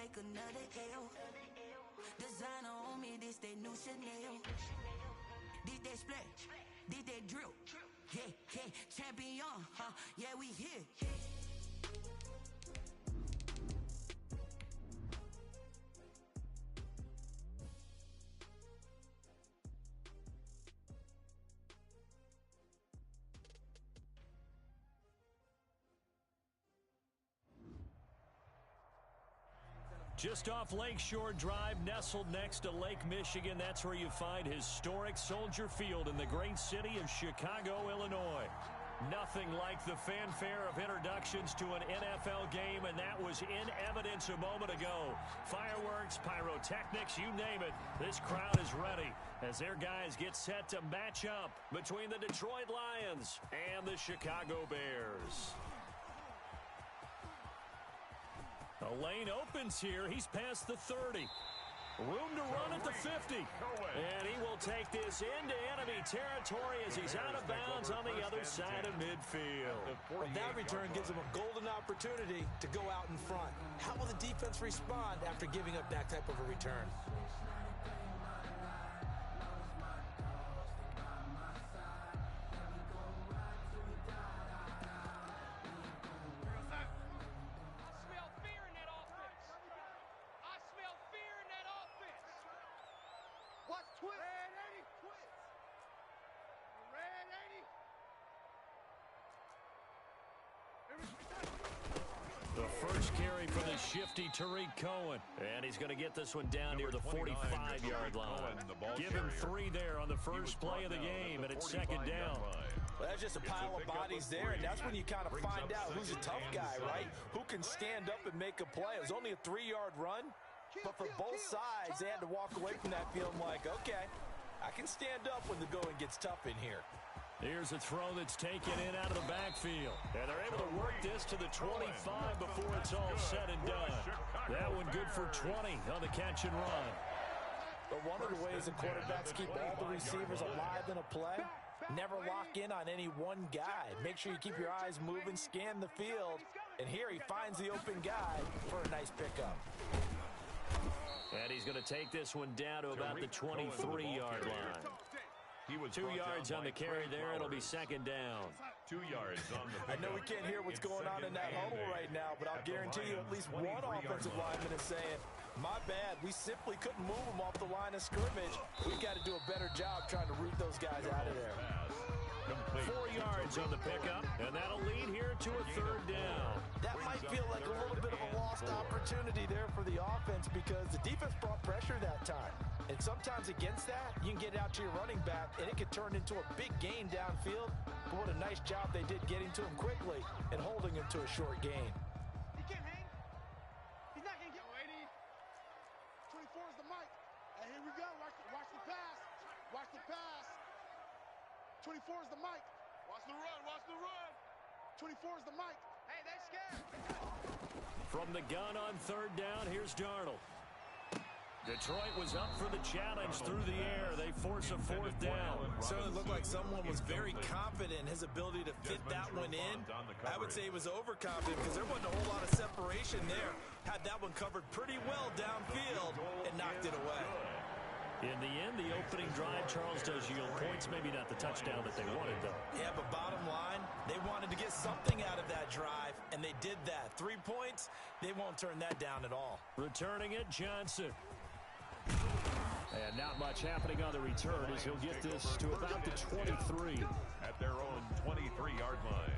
like another L. Designer on me, this that new Chanel. This that splash, this that drill. Yeah, yeah, champion, huh? Yeah, we here. Just off Lakeshore Drive, nestled next to Lake Michigan. That's where you find historic Soldier Field in the great city of Chicago, Illinois. Nothing like the fanfare of introductions to an NFL game, and that was in evidence a moment ago. Fireworks, pyrotechnics, you name it. This crowd is ready as their guys get set to match up between the Detroit Lions and the Chicago Bears. A lane opens here. He's past the 30. Room to run at the 50. And he will take this into enemy territory as he's out of bounds on the other side of midfield. That return gives him a golden opportunity to go out in front. How will the defense respond after giving up that type of a return? The first carry for the shifty Tariq Cohen. And he's going to get this one down near the 45-yard line. Give him 3 there on the first play of the game, and it's second down. Well, that's just a pile of bodies there, and that's when you kind of find out who's a tough guy, right? Who can stand up and make a play. It was only a 3-yard run, but for both sides, they had to walk away from that feeling like, okay, I can stand up when the going gets tough in here. Here's a throw that's taken in out of the backfield. And they're able to work this to the 25 before it's all said and done. That one good for 20 on the catch and run. But one of the ways the quarterbacks keep all the receivers alive in a play, never lock in on any one guy. Make sure you keep your eyes moving, scan the field. And here he finds the open guy for a nice pickup. And he's going to take this one down to about the 23-yard line. 2 yards on the carry there. It'll be second down. 2 yards on the I know we can't hear what's going on in that huddle right now, but I'll guarantee you at least one offensive lineman is saying, my bad, we simply couldn't move them off the line of scrimmage. We've got to do a better job trying to root those guys out of there. 4 yards on the pickup, and that'll lead here to a third down. That might feel like a little bit of a lost opportunity there for the offense because the defense brought pressure that time. And sometimes against that, you can get out to your running back, and it could turn into a big gain downfield. But what a nice job they did getting to him quickly and holding him to a short gain. He can't hang. He's not going to get ready. 24 is the mic. And here we go. Watch the pass. Watch the pass. 24 is the mic. Watch the run. Watch the run. 24 is the mic. Hey, they scared. From the gun on third down, here's Darnold. Detroit was up for the challenge through the air. They force a fourth down. Certainly looked like someone was very confident in his ability to fit that one in. I would say he was overconfident because there wasn't a whole lot of separation there. Had that one covered pretty well downfield and knocked it away. In the end, the opening drive, Charles, does yield points. Maybe not the touchdown that they wanted, though. Yeah, but bottom line, they wanted to get something out of that drive, and they did that. 3 points, they won't turn that down at all. Returning it, Johnson. And not much happening on the return as he'll get this to about the 23. At their own 23-yard line.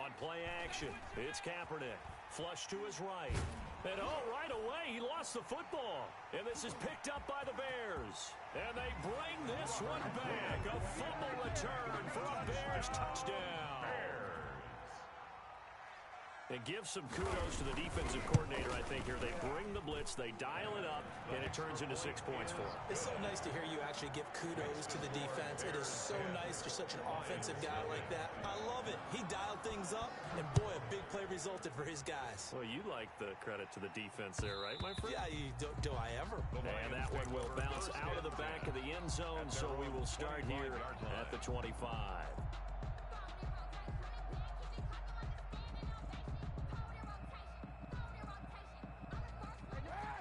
On play action, it's Kaepernick. Flush to his right. And right away, he lost the football. And this is picked up by the Bears. And they bring this one back. A fumble return for a Bears touchdown. And give some kudos to the defensive coordinator, I think, here. They bring the blitz, they dial it up, and it turns into 6 points for them. It's so nice to hear you actually give kudos to the defense. It is so nice. You're such an offensive guy like that. I love it. He dialed things up, and boy, a big play resulted for his guys. Well, you like the credit to the defense there, right, my friend? Yeah, do I ever? And that one will bounce out of the back of the end zone, so we will start here at the 25.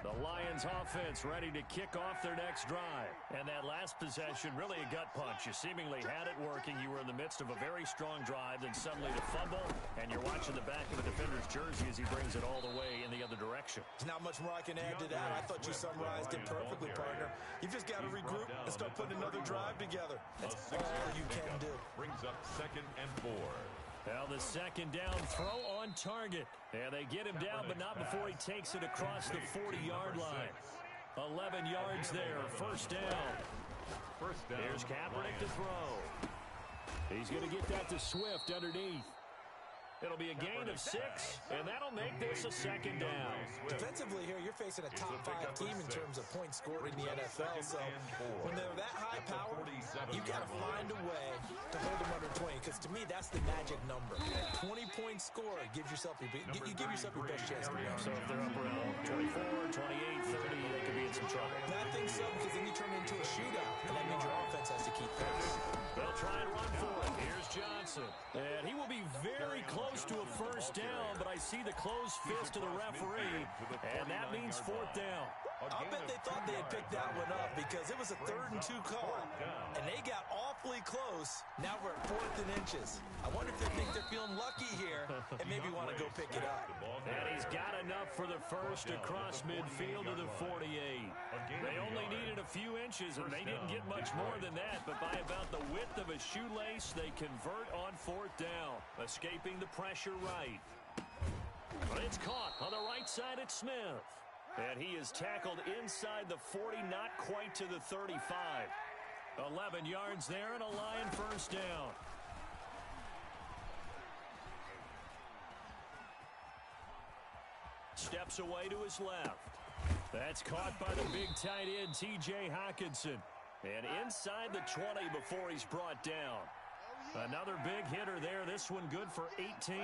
The Lions offense ready to kick off their next drive. And that last possession, really a gut punch. You seemingly had it working. You were in the midst of a very strong drive, then suddenly to fumble, and you're watching the back of the defender's jersey as he brings it all the way in the other direction. There's not much more I can add to that. I thought you summarized it perfectly, partner. You've just got to regroup and start putting another drive together. That's all you can do. Brings up 2nd and 4. Well, the second down throw on target. And they get him down, but not before he takes it across the 40-yard line. 11 yards there, first down. Here's Kaepernick to throw. He's going to get that to Swift underneath. It'll be a gain of 6, and that'll make this a second down. Defensively here, you're facing a top 5 team in terms of points scored in the NFL. So when they're that high power, you got to find a way to hold them under 20. Because to me, that's the magic number. 20 points scored gives yourself you give yourself your best chance to win. So if they're up around 24, 28, 30, they could be in some trouble. I think so, because then you turn it into a shootout, and that means your offense has to keep pace. They'll try and run for it. Here's Johnson. And he will be very close to a first down, but I see the closed fist of the referee, and that means 4th down. I'll bet they thought they had picked that one up because it was a 3rd and 2 call, and they got awfully close. Now we're at 4th and inches. I wonder if they think they're feeling lucky here and maybe want to go pick it up. And he's got enough for the first across midfield to the 48. They only needed a few inches, and they didn't get much more than that, but by about the width of a shoelace, they convert on 4th down, escaping the pressure right. But it's caught on the right side at Smith. And he is tackled inside the 40, not quite to the 35. 11 yards there and a Lion first down. Steps away to his left. That's caught by the big tight end, T.J. Hockenson. And inside the 20 before he's brought down. Another big hitter there. This one good for 18.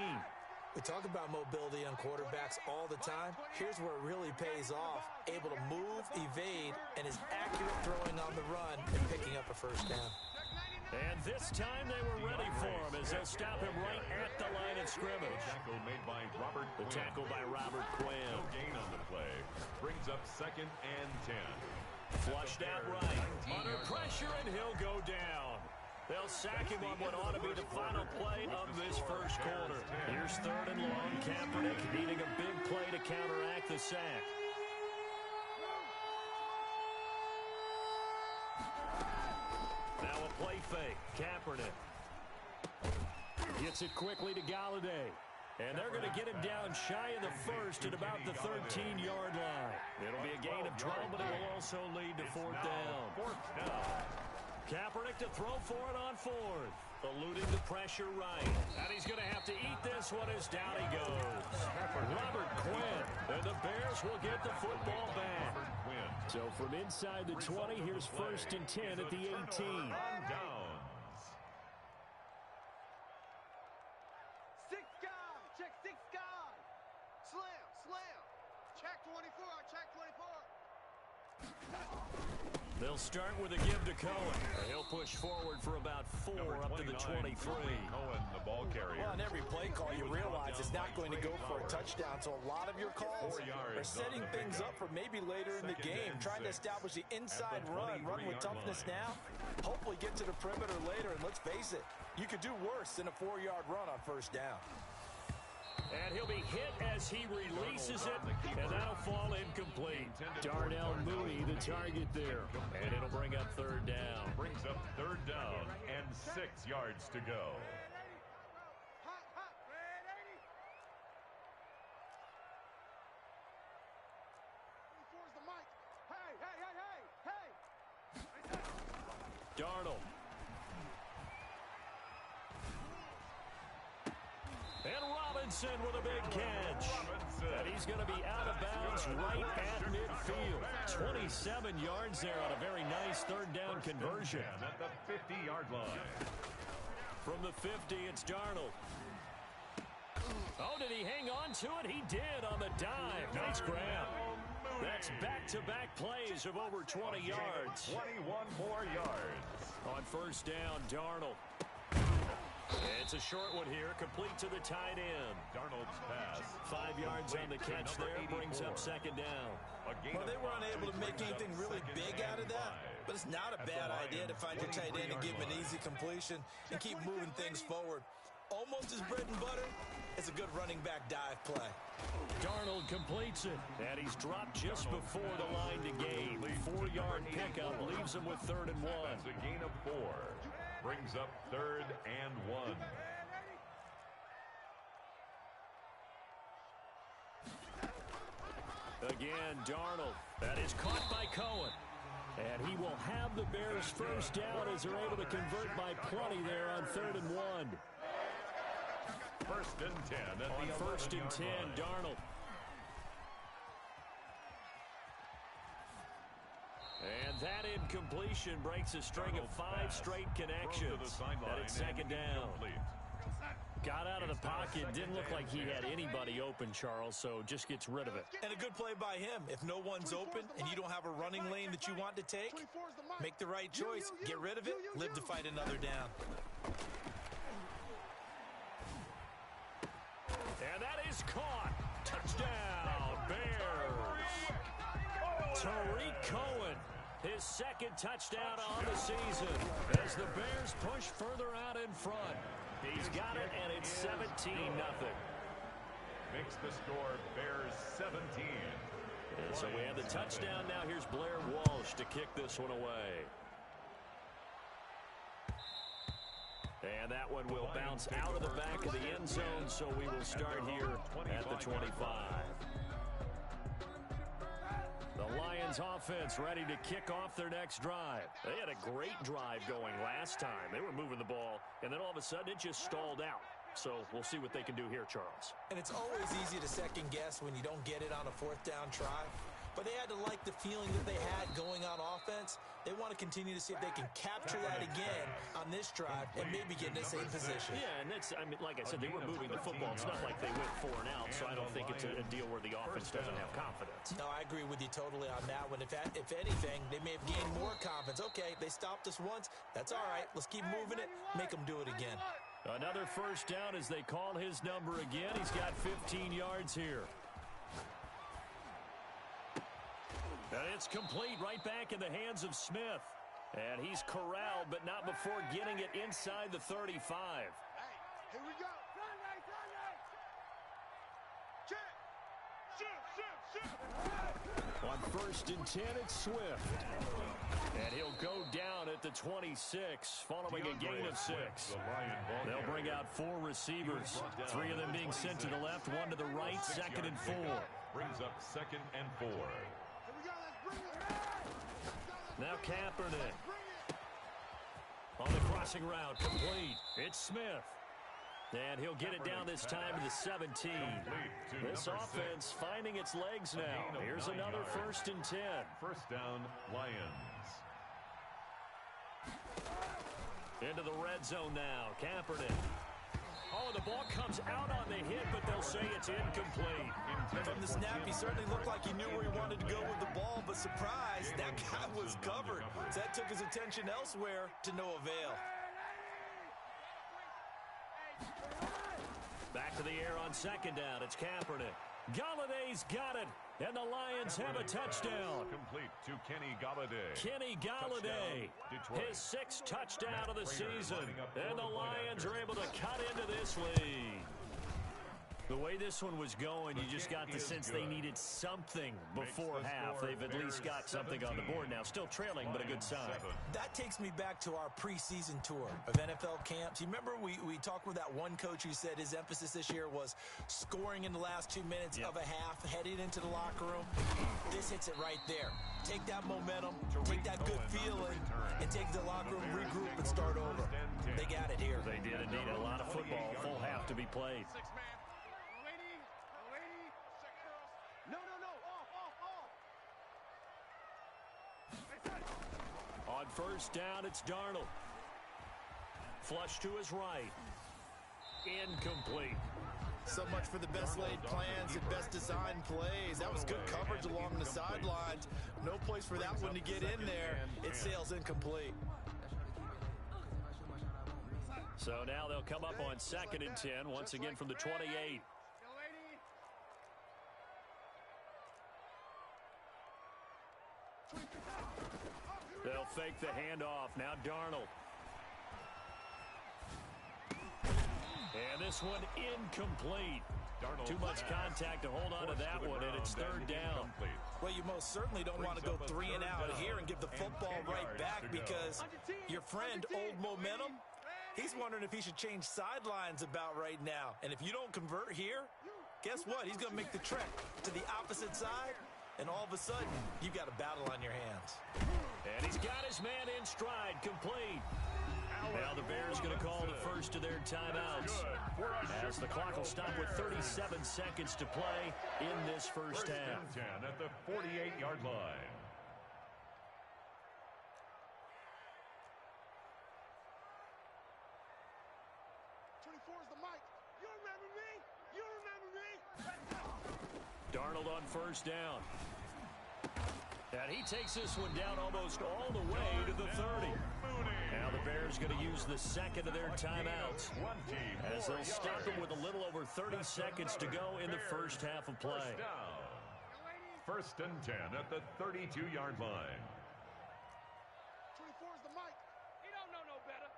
We talk about mobility on quarterbacks all the time. Here's where it really pays off. Able to move, evade, and is accurate throwing on the run and picking up a first down. And this time they were ready for him as they'll stop him right at the line of scrimmage. Tackle made by Robert The tackle by Robert Quinn. No gain on the play. Brings up 2nd and 10. Flushed out right. Under pressure, and he'll go down. They'll sack him on what ought to be the final play of this first quarter. Here's 3rd and long. Kaepernick needing a big play to counteract the sack. Now a play fake. Kaepernick gets it quickly to Galladay. And they're going to get him down shy of the first at about the 13-yard line. It'll be a gain of 12, but it will also lead to 4th down. Kaepernick to throw for it on 4th. Eluding the pressure right. And he's going to have to eat this one as down he goes. Robert Quinn. And the Bears will get the football back. So from inside the 20, here's 1st and 10 at the 18. Check 6 guard. Slam. Check 24. Check 24. They'll start with a give to Cohen. He'll push forward for about 4 up to the 23. Cohen, the ball carrier. Well, on every play call, you realize it's not going to go for a touchdown. So a lot of your calls are setting things up for maybe later in the game, trying to establish the inside run with toughness now. Hopefully get to the perimeter later, and let's face it, you could do worse than a 4-yard run on first down. And he'll be hit as he releases it, and that'll fall incomplete. Darnell Mooney, the target there. And it'll bring up 3rd down. Brings up 3rd down and 6 yards to go. Darnold. And Robinson with a big catch. And he's going to be out of bounds right at midfield. 27 yards there on a very nice third down conversion. At the 50-yard line. From the 50, it's Darnold. Oh, did he hang on to it? He did on the dive. Nice grab. That's back-to-back plays of over 20 yards. 21 more yards. On first down, Darnold. It's a short one here, complete to the tight end. Darnold's pass. 5 yards on the catch there, brings up second down. Well, they were unable to make anything really big out of that, but it's not a bad idea to find your tight end and give him an easy completion and keep moving things forward. Almost as bread and butter as a good running back dive play. Darnold completes it, and he's dropped just before the line to gain. 4-yard pickup leaves him with 3rd and 1. That's a gain of 4. Brings up 3rd and 1. Again, Darnold. That is caught by Cohen. And he will have the Bears first down as they're able to convert by plenty there on 3rd and 1. First and 10. On first and 10, Darnold. And that incompletion breaks a string of 5 straight connections. That it's second down. Got out of the pocket. Didn't look like he had anybody open, Charles, so just gets rid of it. And a good play by him. If no one's open and you don't have a running lane that you want to take, make the right choice. Get rid of it. Live to fight another down. And that is caught. Touchdown, Bears. Tariq Cohen, his second touchdown on the season as the Bears push further out in front. He's got it, and it's 17-0. Makes the score Bears 17. And so we have the touchdown. Now here's Blair Walsh to kick this one away. And that one will bounce out of the back of the end zone, so we will start here at the 25. The Lions offense ready to kick off their next drive. They had a great drive going last time. They were moving the ball, and then all of a sudden it just stalled out. So we'll see what they can do here, Charles. And it's always easy to second guess when you don't get it on a 4th down try. But they had to like the feeling that they had going on offense. They want to continue to see if they can capture that again on this drive and maybe get in the same position. Yeah, and that's, I mean, like I said, they were moving the football. It's not like they went 4 and out, so I don't think it's a deal where the offense doesn't have confidence. No, I agree with you totally on that one. If anything, they may have gained more confidence. Okay, they stopped us once. That's all right. Let's keep moving it. Make them do it again. Another first down as they call his number again. He's got 15 yards here. And it's complete right back in the hands of Smith. And he's corralled, but not before getting it inside the 35. Hey, here we go. On first and 10, it's Swift. And he'll go down at the 26, following a gain of 6. They'll bring out 4 receivers, 3 of them being sent to the left, 1 to the right, 2nd and 4. Brings up 2nd and 4. Now Kaepernick. On the crossing route, complete. It's Smith. And he'll get it down this time to the 17. This offense finding its legs now. Here's another first and 10. First down, Lions. Into the red zone now. Kaepernick. Oh, the ball comes out on the hit, but they'll say it's incomplete. From the snap, he certainly looked like he knew where he wanted to go with the ball, but surprise, that guy was covered. So that took his attention elsewhere to no avail. Back to the air on second down. It's Kaepernick. Galladay's got it, and the Lions have a touchdown. Complete to Kenny Galladay. Kenny Galladay, his 6th touchdown of the season, and the Lions are able to cut into this lead. The way this one was going, you just got the sense they needed something before half. They've at least got something on the board now. Still trailing, but a good sign. That takes me back to our preseason tour of NFL camps. You remember we talked with that one coach who said his emphasis this year was scoring in the last 2 minutes of a half, heading into the locker room. This hits it right there. Take that momentum, take that good feeling, and take the locker room, regroup, and start over. They got it here. They did indeed. A lot of football, full half to be played. On first down, it's Darnold. Flush to his right. Incomplete. So much for the best laid plans and best designed plays. That was good coverage along the sidelines. No place for that one to get in there. It sails incomplete. So now they'll come up on 2nd and 10, once again from the 28. They'll fake the handoff. Now Darnold. And this one incomplete. Too much contact to hold on to that one, and it's 3rd down. Well, you most certainly don't want to go 3 and out here and give the football right back, because your friend, Old Momentum, he's wondering if he should change sidelines about right now. And if you don't convert here, guess what? He's going to make the trek to the opposite side, and all of a sudden, you've got a battle on your hands. And he's got his man in stride, complete. Now the Bears going to call the first of their timeouts, as the clock will stop with 37 seconds to play in this first half. 10 at the 48-yard line. Darnold on first down. And he takes this one down almost all the way to the 30. Now the Bears going to use the second of their timeouts, as they'll stop them with a little over 30 seconds to go in the first half of play. First and 10 at the 32-yard line. 24 is the mic. He don't know no better.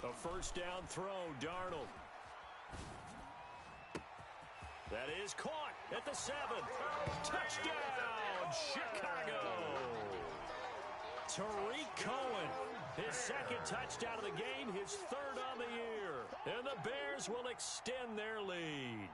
A first down throw, Darnold. That is caught at the 7. Touchdown, Chicago. Tariq Cohen, his second touchdown of the game, his 3rd on the year. And the Bears will extend their lead.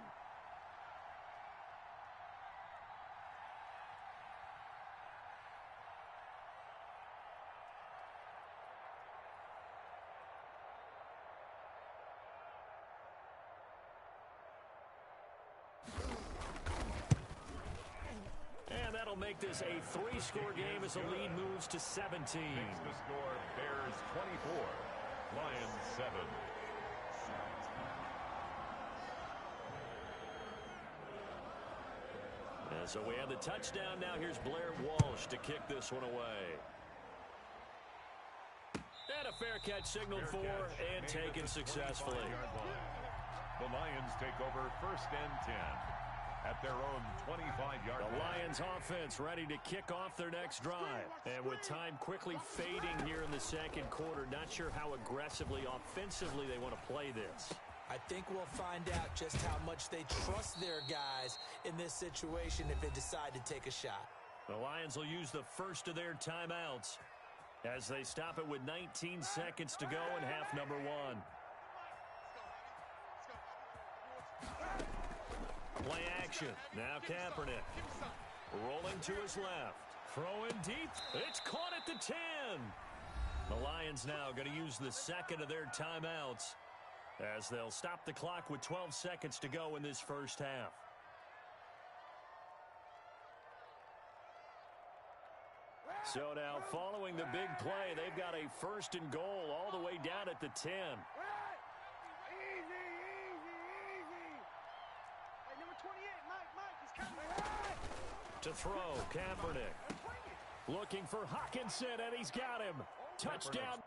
Make this a 3-score game as the lead moves to 17. Makes the score Bears 24, Lions 7. And so we have the touchdown. Now here's Blair Walsh to kick this one away. And a fair catch signaled for and taken successfully. The Lions take over first and 10. At their own 25-yard line. The Lions offense ready to kick off their next drive. And with time quickly fading here in the second quarter, not sure how aggressively, offensively they want to play this. I think we'll find out just how much they trust their guys in this situation if they decide to take a shot. The Lions will use the first of their timeouts as they stop it with 19 seconds to go in half number 1. Play action. Now Kaepernick. Rolling to his left. Throwing deep. It's caught at the 10. The Lions now going to use the second of their timeouts, as they'll stop the clock with 12 seconds to go in this first half. So now, following the big play, they've got a 1st and goal all the way down at the 10. To throw, Kaepernick. Looking for Hawkinson, and he's got him. Touchdown.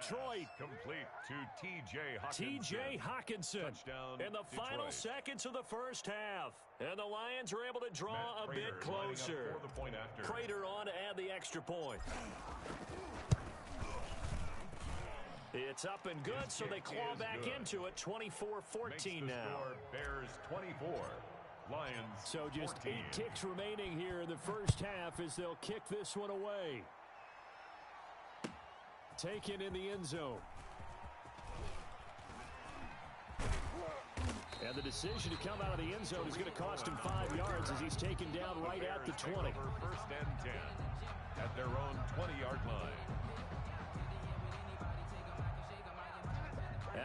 Detroit. Complete to T.J. Hawkinson. T.J. Hawkinson Touchdown, in the final Detroit. seconds of the first half. And the Lions are able to draw Matt a bit Prater lining up closer. for the point after. Prater on to add the extra point. It's up and good, so they claw back into it. 24-14 now. Score, Bears 24. Lions So just 14. 8 ticks remaining here in the first half as they'll kick this one away. Taken in the end zone. And the decision to come out of the end zone is going to cost him 5 yards as he's taken down right at the 20. First and 10 at their own 20-yard line.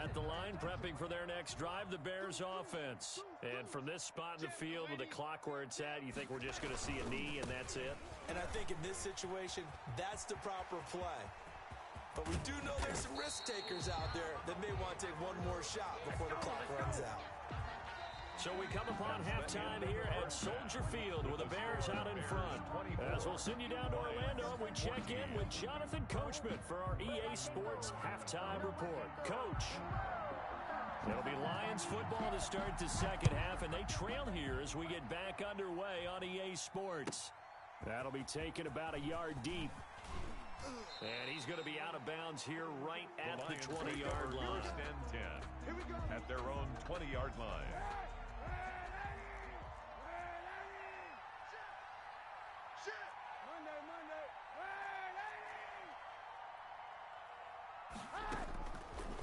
At the line, prepping for their next drive, the Bears offense. And from this spot in the field with the clock where it's at, you think we're just going to see a knee and that's it? And I think in this situation, that's the proper play. But we do know there's some risk takers out there that may want to take one more shot before the clock runs out. So we come upon halftime here at Soldier Field with the Bears out in front. As we'll send you down to Orlando, we check in with Jonathan Coachman for our EA Sports Halftime Report. Coach. It'll be Lions football to start the second half, and they trail here as we get back underway on EA Sports. That'll be taken about a yard deep. And he's going to be out of bounds here right at the 20-yard line. First and 10 at their own 20-yard line.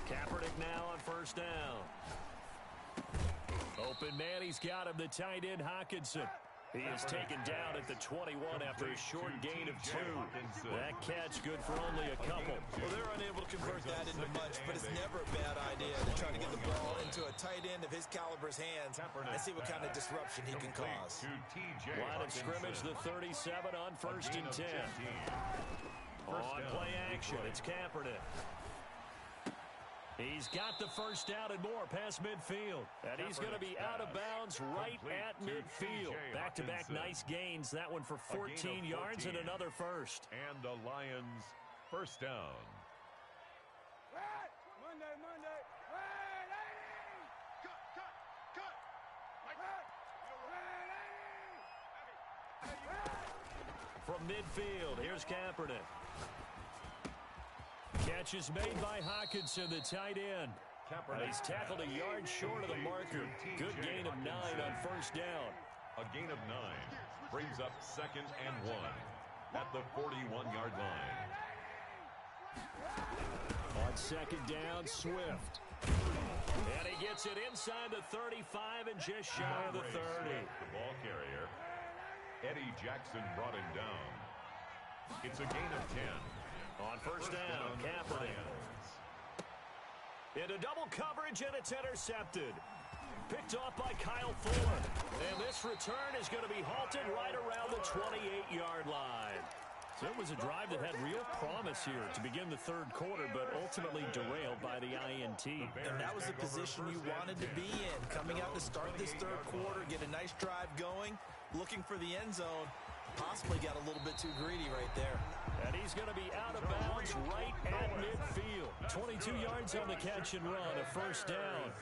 Kaepernick now on first down. Open man, he's got him, the tight end Hawkinson. He is taken down at the 21 after a short gain of 2. That catch good for only a couple. Well, they're unable to convert that into much, but it's never a bad idea to try to get the ball into a tight end of his caliber's hands and see what kind of disruption he can cause. Line of scrimmage, the 37 on first and 10. On play action, it's Kaepernick. He's got the first down and more past midfield. And he's going to be out of bounds right at midfield. Back-to-back nice gains. That one for 14 yards and another first. And the Lions first down. From midfield, here's Kaepernick. Catch is made by Hawkinson, the tight end. He's tackled a yard short of the marker. Good gain of 9 on first down. A gain of 9 brings up second and 1 at the 41-yard line. On second down, Swift. And he gets it inside the 35 and just shy of the 30. The ball carrier, Eddie Jackson, brought him down. It's a gain of 10. On first down, Kaepernick. Into double coverage, and it's intercepted. Picked off by Kyle Fuller. And this return is going to be halted right around the 28-yard line. So it was a drive that had real promise here to begin the third quarter, but ultimately derailed by the INT. And that was the position you wanted to be in. Coming out to start this third quarter, get a nice drive going, looking for the end zone. Possibly got a little bit too greedy right there. And he's going to be out of bounds right at midfield. 22 yards on the catch and run, a first down.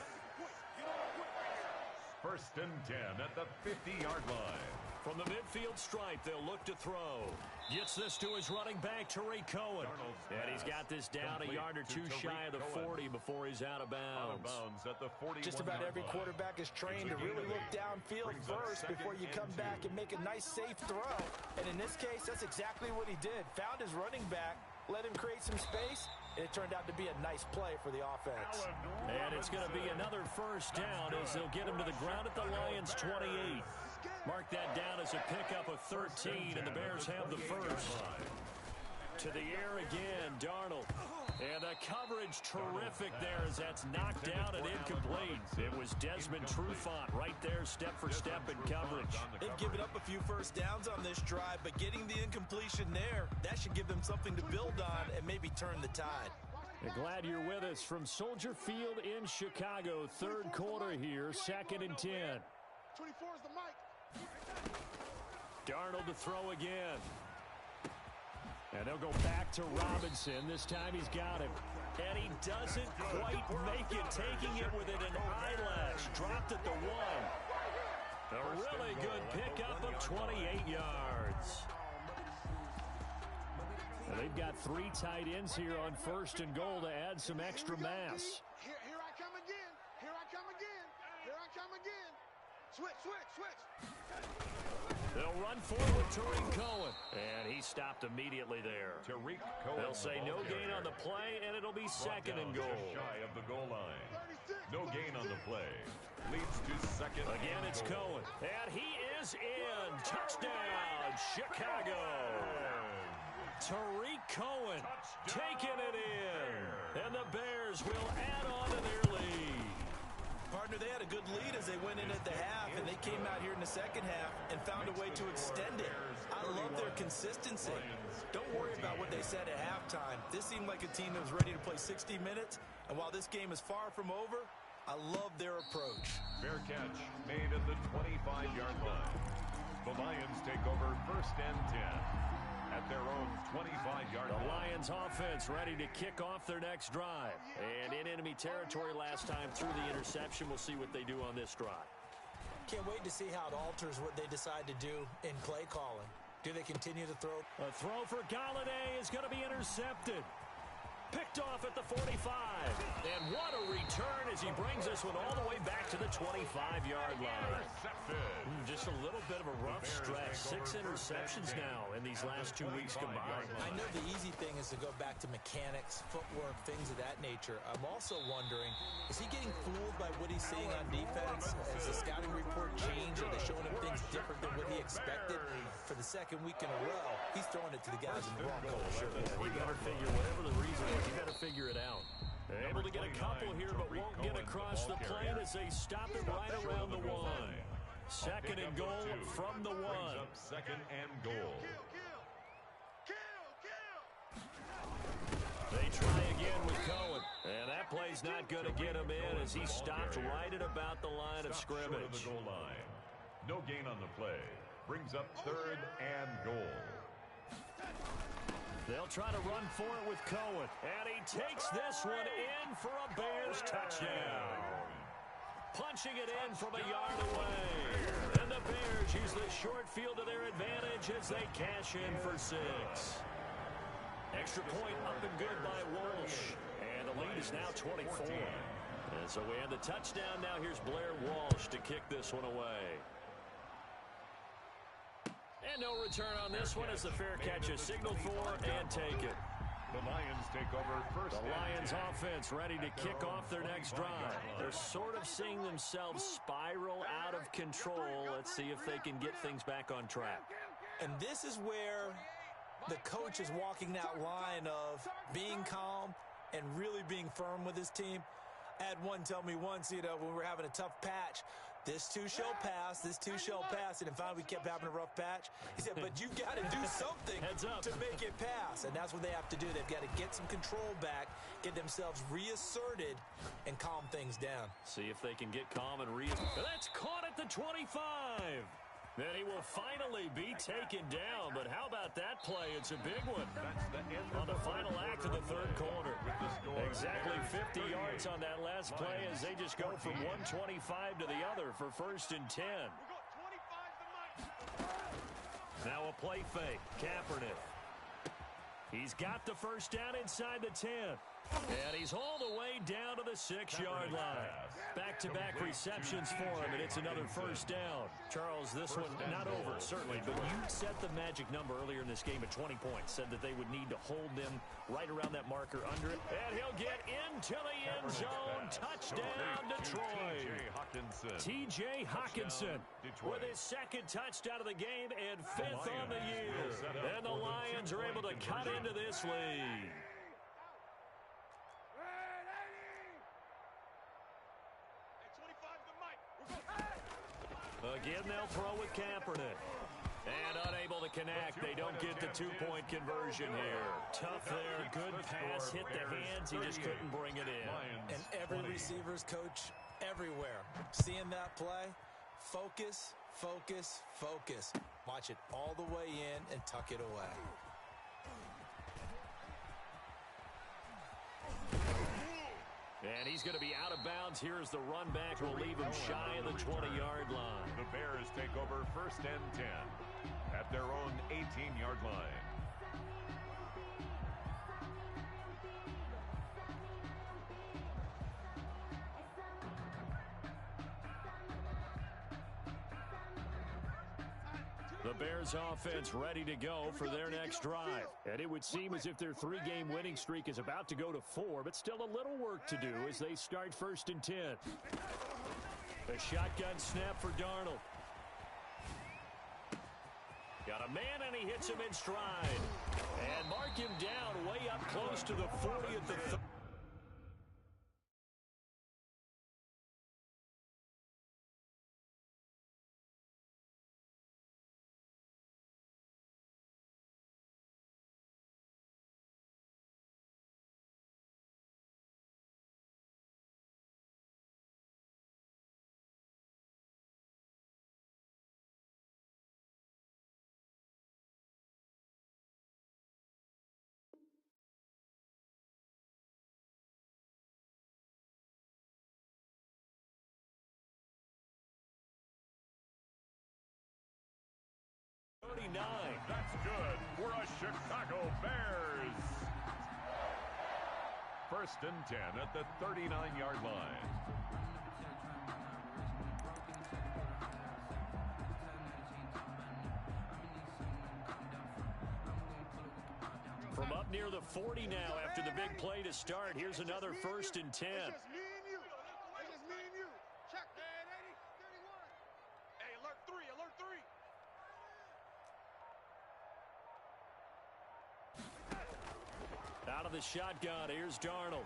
First and 10 at the 50-yard line. From the midfield stripe, they'll look to throw. Gets this to his running back, Tariq Cohen. And he's got this down a yard or two shy of the 40 before he's out of bounds. Out of bounds at the 41. Just about every quarterback is trained to really look downfield first before you come back and make a nice, safe throw. And in this case, that's exactly what he did. Found his running back, let him create some space, and it turned out to be a nice play for the offense. And it's going to be another first down as they'll get him to the ground at the Lions' 28. Mark that down as a pickup of 13, and the Bears have the first. To the air again, Darnold. And the coverage terrific there as that's knocked down and incomplete. It was Desmond Trufant right there, step for step in coverage. They've given up a few first downs on this drive, but getting the incompletion there, that should give them something to build on and maybe turn the tide. Glad you're with us from Soldier Field in Chicago. Third quarter here, second and 10. 24 is the mic. Darnold to throw again. And they'll go back to Robinson. This time he's got him. And he doesn't quite make it, taking it within an eyelash. Dropped at the 1. A really good pickup of 28 yards. And they've got 3 tight ends here on 1st and goal to add some extra mass. Here I come again. Here I come again. Here I come again. Switch. They'll run forward, Tariq Cohen. And he stopped immediately there. Tariq Cohen. They'll say no gain on the play, and it'll be 2nd and goal. Shy of the goal line. No gain on the play. Leads to 2nd. Again, it's Cohen. And he is in. Touchdown, Chicago. Tariq Cohen taking it in. And the Bears will add on to their lead. Partner, they had a good lead as they went in at the half, and they came out here in the second half and found a way to extend it. I love their consistency. Don't worry about what they said at halftime. This seemed like a team that was ready to play 60 minutes, and while this game is far from over, I love their approach. Fair catch made at the 25-yard line. The Lions take over 1st and 10 at their own 25-yard line. The Lions offense ready to kick off their next drive. And in enemy territory last time through the interception. We'll see what they do on this drive. Can't wait to see how it alters what they decide to do in play calling. Do they continue to throw? A throw for Galladay is going to be intercepted. Picked off at the 45. And what a return as he brings this one all the way back to the 25-yard line. Just a little bit of a rough stretch. 6 interceptions now in these last 2 weeks combined. I know the easy thing is to go back to mechanics, footwork, things of that nature. I'm also wondering, is he getting fooled by what he's seeing on defense? Has the scouting report changed? Are they showing him things different than what he expected? For the 2nd week in a row, he's throwing it to the guys in the wrong color shirt. He better figure whatever the reason is. You better figure it out. They're able to get a couple here, but won't get across the plane as they stop it right around the 1. 2nd and goal from the 1. 2nd and goal. They try again with Cohen. And that play's not going to get him in as he stopped right at about the line of scrimmage. The goal line. No gain on the play. Brings up 3rd and goal. They'll try to run for it with Cohen. And he takes this one in for a Bears touchdown. Punching it in from a yard away. And the Bears use the short field to their advantage as they cash in for 6. Extra point up and good by Walsh. And the lead is now 24. And so we have the touchdown. Now here's Blair Walsh to kick this one away. And no return on this one as the fair catch is signaled for and taken. The Lions take over 1st. The Lions offense ready to kick off their next drive. They're sort of seeing themselves spiral out of control. Let's see if they can get things back on track. And this is where the coach is walking that line of being calm and really being firm with his team. I had one tell me once, when we were having a tough patch, this too shall pass, this too shall pass. And finally we kept having a rough patch. He said, but you got to do something to make it pass. And that's what they have to do. They've got to get some control back, get themselves reasserted, and calm things down. See if they can get calm and That's caught at the 25. Then he will finally be taken down. But how about that play? It's a big one. On the final act of the 3rd quarter. Exactly 50 yards on that last play as they just go from 125 to the other for 1st and 10. Now a play fake. Kaepernick. He's got the first down inside the 10. And he's all the way down to the 6-yard line. Back-to-back receptions for him, and it's another first down. Charles, this one not over, certainly, but you set the magic number earlier in this game at 20 points. Said that they would need to hold them right around that marker under it. And he'll get into the end zone. Touchdown, Detroit. T.J. Hockenson with his 2nd touchdown of the game and 5th on the year. And the Lions are able to cut into this lead. Again, they'll throw with Kaepernick. And unable to connect. They don't get the 2-point conversion here. Tough there. Good pass. Hit the hands. He just couldn't bring it in. And every receiver's coach everywhere. Seeing that play, focus, focus, focus. Watch it all the way in and tuck it away. And he's going to be out of bounds. Here's the run back. Will leave him shy of the 20-yard line. The Bears take over 1st and 10 at their own 18-yard line. The Bears offense ready to go for their next drive. And it would seem as if their 3-game winning streak is about to go to 4, but still a little work to do as they start 1st and 10. A shotgun snap for Darnold. Got a man, and he hits him in stride. And mark him down way up close to the 40 at the 30. That's good for a Chicago Bears. 1st and 10 at the 39-yard line. From up near the 40 now after the big play to start. Here's another 1st and 10. It's just me and you. It's just me and you. Check. 31. Hey, alert 3. Alert 3. Out of the shotgun, here's Darnold.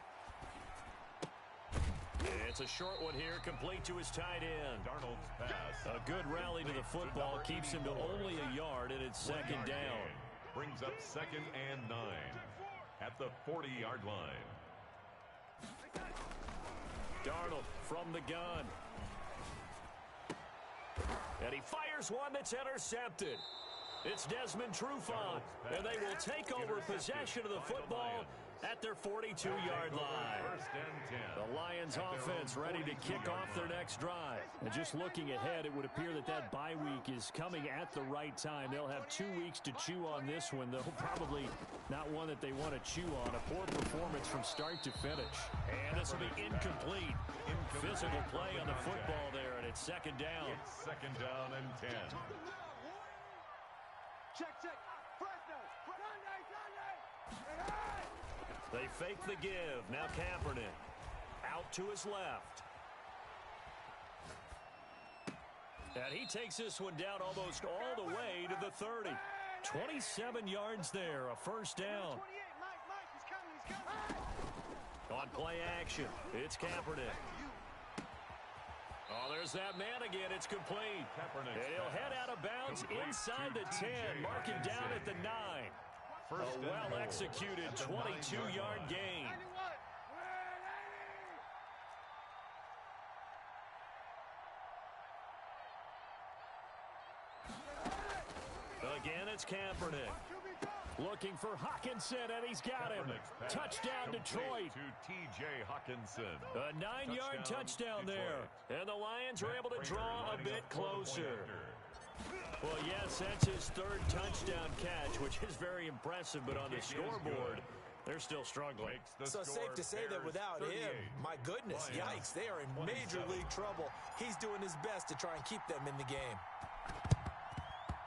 It's a short one here, complete to his tight end. Darnold's pass. A good rally to the football keeps him to only a yard, and it's 2nd down. Brings up 2nd and 9 at the 40-yard line. Darnold from the gun. And he fires one that's intercepted. It's Desmond Trufant, and they will take over possession of the football at their 42-yard line. 1st and 10. The Lions offense ready to kick off their next drive. And just looking ahead, it would appear that bye week is coming at the right time. They'll have 2 weeks to chew on this one, though probably not one that they want to chew on. A poor performance from start to finish. And this will be incomplete. Physical play on the football there, and it's 2nd down. It's 2nd down and 10. Check. Fresno. Sunday. They fake the give. Now Kaepernick out to his left. And he takes this one down almost all the way to the 30. 27 yards there, a 1st down. He's coming. On play action, it's Kaepernick. Oh, there's that man again. It's complete. And he'll head out of bounds inside the 10, marking down at the 9. A well-executed 22-yard gain. Again, it's Kaepernick. Looking for Hockenson, and he's got him. Touchdown, Detroit. To T.J. Hockenson. A 9-yard touchdown there. And the Lions are able to draw a bit closer. Well, yes, that's his 3rd touchdown catch, which is very impressive, but on the scoreboard, they're still struggling. So safe to say that without him, my goodness, yikes, they are in major league trouble. He's doing his best to try and keep them in the game.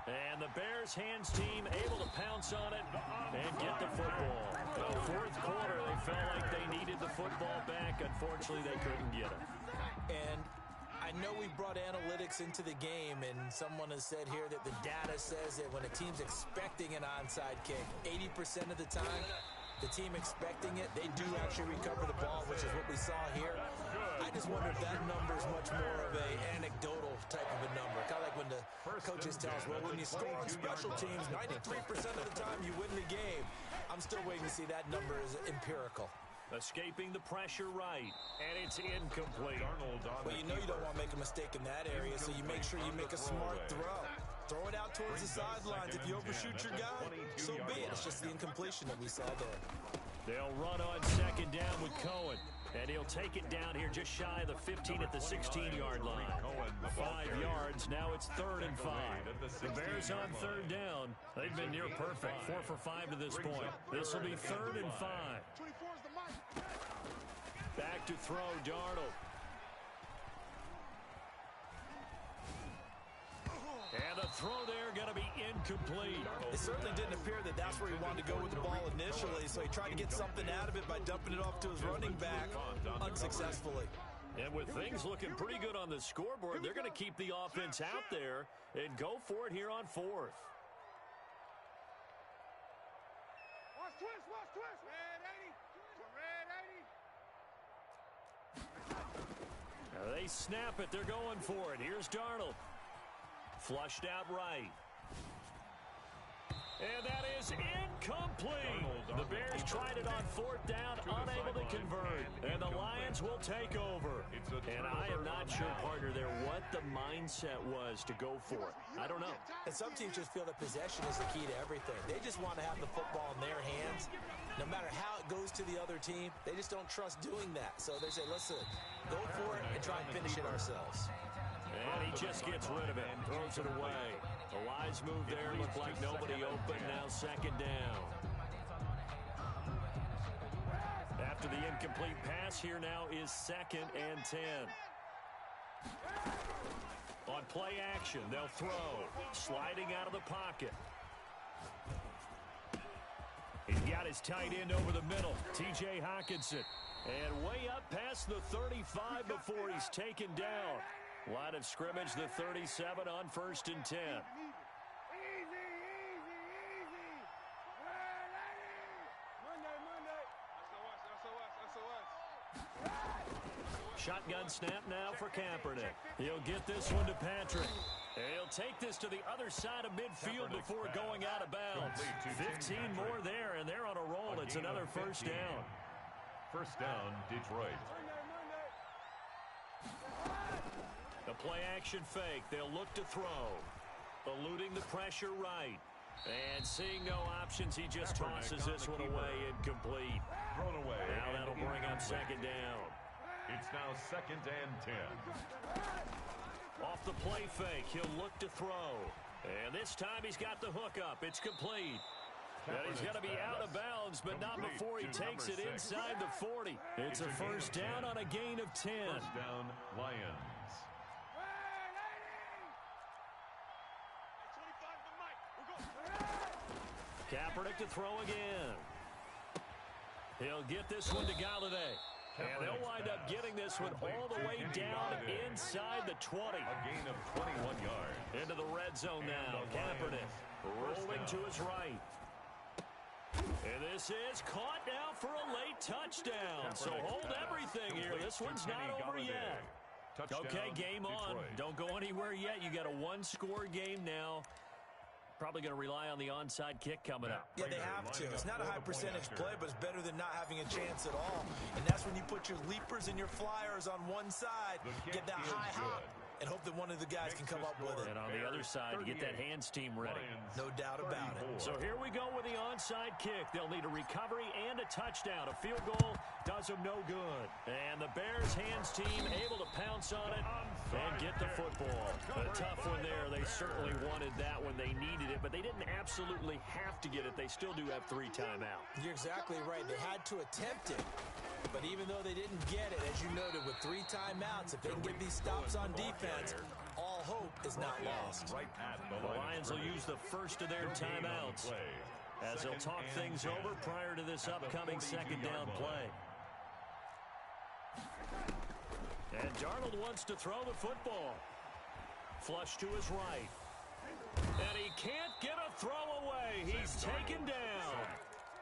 And the Bears hands team able to pounce on it and get the football. The 4th quarter, they felt like they needed the football back. Unfortunately, they couldn't get it. And I know we brought analytics into the game, and someone has said here that the data says that when a team's expecting an onside kick, 80% of the time, the team expecting it, they do actually recover the ball, which is what we saw here. I just wonder if that number is much more of an anecdotal type of a number. Kind of like when the coaches tell us, well, when you score on special teams, 93% of the time you win the game. I'm still waiting to see that number is empirical. Escaping the pressure right, and it's incomplete. Well, you know you don't want to make a mistake in that area, so you make sure you make a smart throw. Throw it out towards the sidelines. If you overshoot your guy, so be it. It's just the incompletion that we saw there. They'll run on 2nd down with Cohen. And he'll take it down here just shy of the 15 at the 16-yard line. 5 yards. Now it's 3rd and 5. The Bears on 3rd down. They've been near perfect. 4 for 5 to this point. This will be 3rd and 5. Back to throw, Darnold. And the throw there going to be incomplete. It certainly didn't appear that that's where he wanted to go with the ball initially, so he tried to get something out of it by dumping it off to his running back unsuccessfully. And with things looking pretty good on the scoreboard, they're going to keep the offense out there and go for it here on 4th. Watch twist, watch twist. Red 80. Red 80. Now they snap it. They're going for it. Here's Darnold. Flushed out right. And that is incomplete. The Bears tried it on 4th down, unable to convert. And the Lions will take over. And I am not sure, partner, there what the mindset was to go for it. I don't know. And some teams just feel that possession is the key to everything. They just want to have the football in their hands. No matter how it goes to the other team, they just don't trust doing that. So they say, listen, go for it and try and finish it ourselves. And he just gets rid of it, throws it away. The Lions move there, look like nobody open, now 2nd down. After the incomplete pass, here now is 2nd and 10. On play action, they'll throw. Sliding out of the pocket. He's got his tight end over the middle, T.J. Hockenson. And way up past the 35 before he's taken down. Line of scrimmage, the 37 on 1st and 10. Shotgun snap now for Kaepernick. He'll get this one to Patrick. He'll take this to the other side of midfield before going out of bounds. 15 more there, and they're on a roll. It's another 1st down. 1st down, Detroit. The play-action fake. They'll look to throw. Eluding the pressure right. And seeing no options, he just tosses this one away incomplete. Thrown away. Now that'll bring up 2nd down. It's now 2nd and 10. Off the play fake, he'll look to throw. And this time he's got the hook up. It's complete. And he's going to be out of bounds, but not before he takes it inside the 40. It's a 1st down on a gain of 10. 1st down, Lions. Kaepernick to throw again. He'll get this one to Galladay. And they'll wind up getting this one all the way down inside the 20. A gain of 21 yards. Into the red zone now. Kaepernick rolling to his right. And this is caught now for a late touchdown. So hold everything here. This one's not over yet. Okay, game on. Don't go anywhere yet. You got a 1-score game now. Probably going to rely on the onside kick coming up. Yeah, they have to. It's not a high percentage play, but it's better than not having a chance at all. And that's when you put your leapers and your flyers on one side, get that high hop, and hope that one of the guys can come up with it. And on the other side, to get that hands team ready. No doubt about it. So here we go with the onside kick. They'll need a recovery and a touchdown. A field goal does them no good. And the Bears hands team able to pounce on it and get the football. A tough one there. They certainly wanted that when they needed it, but they didn't absolutely have to get it. They still do have 3 timeouts. You're exactly right. They had to attempt it. But even though they didn't get it, as you noted, with 3 timeouts, if they can get these stops on defense, all hope is not lost. The Lions will use the first of their timeouts as they'll talk things over prior to this upcoming 2nd down play. And Darnold wants to throw the football. Flush to his right. And he can't get a throw away. He's taken down.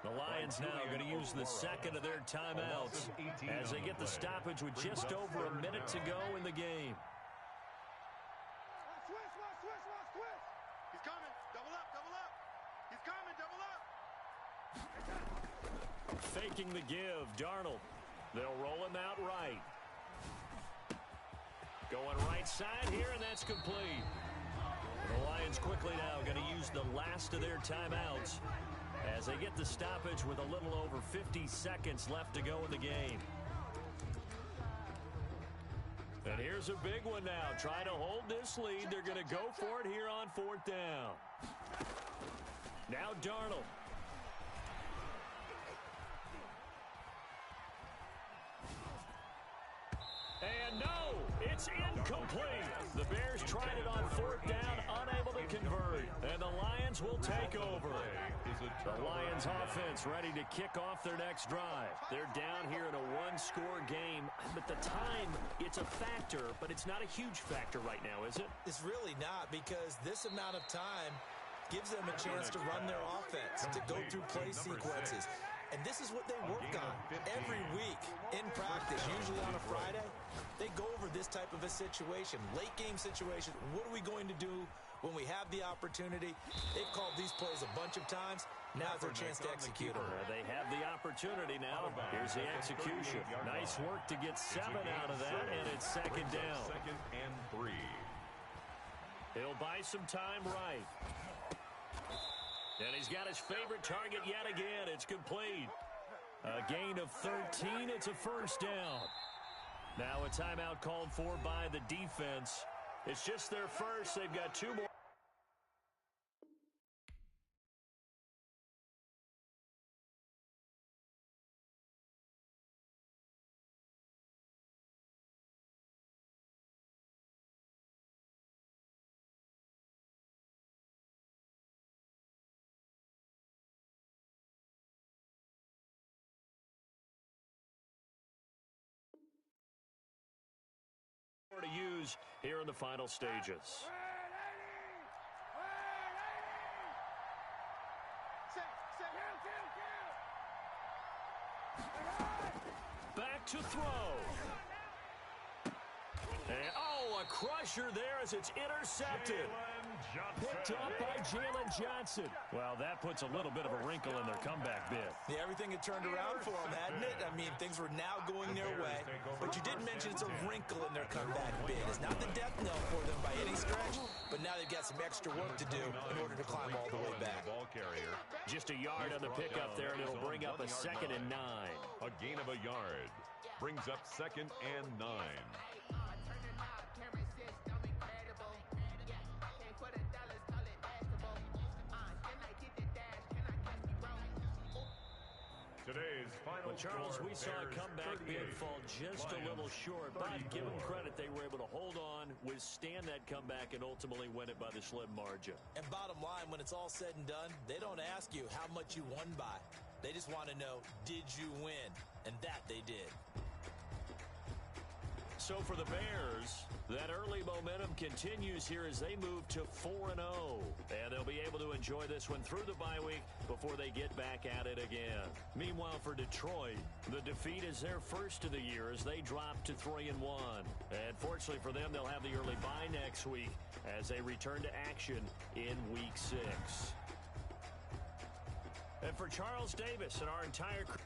The Lions now going to use the 2nd of their timeouts as they get the stoppage with just over a minute to go in the game. Twist. He's coming. Double up. He's coming. Double up. Faking the give, Darnold. They'll roll him out right. Going right side here, and that's complete. The Lions quickly now going to use the last of their timeouts as they get the stoppage with a little over 50 seconds left to go in the game. And here's a big one now. Trying to hold this lead. They're going to go for it here on 4th down. Now Darnold. And no, it's incomplete. The Bears tried it on 4th down, unable to convert. And the Lions will take over. The Lions offense ready to kick off their next drive. They're down here in a one-score game. But the time, it's a factor, but it's not a huge factor right now, is it? It's really not, because this amount of time gives them a chance to run their offense, to go through play sequences. And this is what they work on every week in practice, usually on a Friday. They go over this type of a situation, late game situation. What are we going to do when we have the opportunity? They've called these plays a bunch of times. Now's their chance to execute them. They have the opportunity now. Here's the execution. Nice work to get 7 out of that, and it's 2nd down. 2nd and 3. He'll buy some time right. And he's got his favorite target yet again. It's complete. A gain of 13. It's a 1st down. Now a timeout called for by the defense. It's just their first. They've got 2 more. To use here in the final stages. Back to throw. And, a crusher there as it's intercepted. Picked up by Jalen Johnson. Well, that puts a little bit of a wrinkle in their comeback bid. Yeah, everything had turned around for them, hadn't it? I mean, things were now going their way. But you did mention it's a wrinkle in their comeback bid. It's not the death knell for them by any stretch, but now they've got some extra work to do in order to climb all the way back. Just a yard on the pickup there, and it'll bring up a 2nd and 9. A gain of a yard brings up 2nd and 9. Well, Charles, we saw a comeback bid fall just a little short, but give them credit, they were able to hold on, withstand that comeback, and ultimately win it by the slim margin. And bottom line, when it's all said and done, they don't ask you how much you won by. They just want to know, did you win? And that they did. So for the Bears, that early momentum continues here as they move to 4-0. And they'll be able to enjoy this one through the bye week before they get back at it again. Meanwhile, for Detroit, the defeat is their first of the year as they drop to 3-1. And fortunately for them, they'll have the early bye next week as they return to action in Week 6. And for Charles Davis and our entire crew,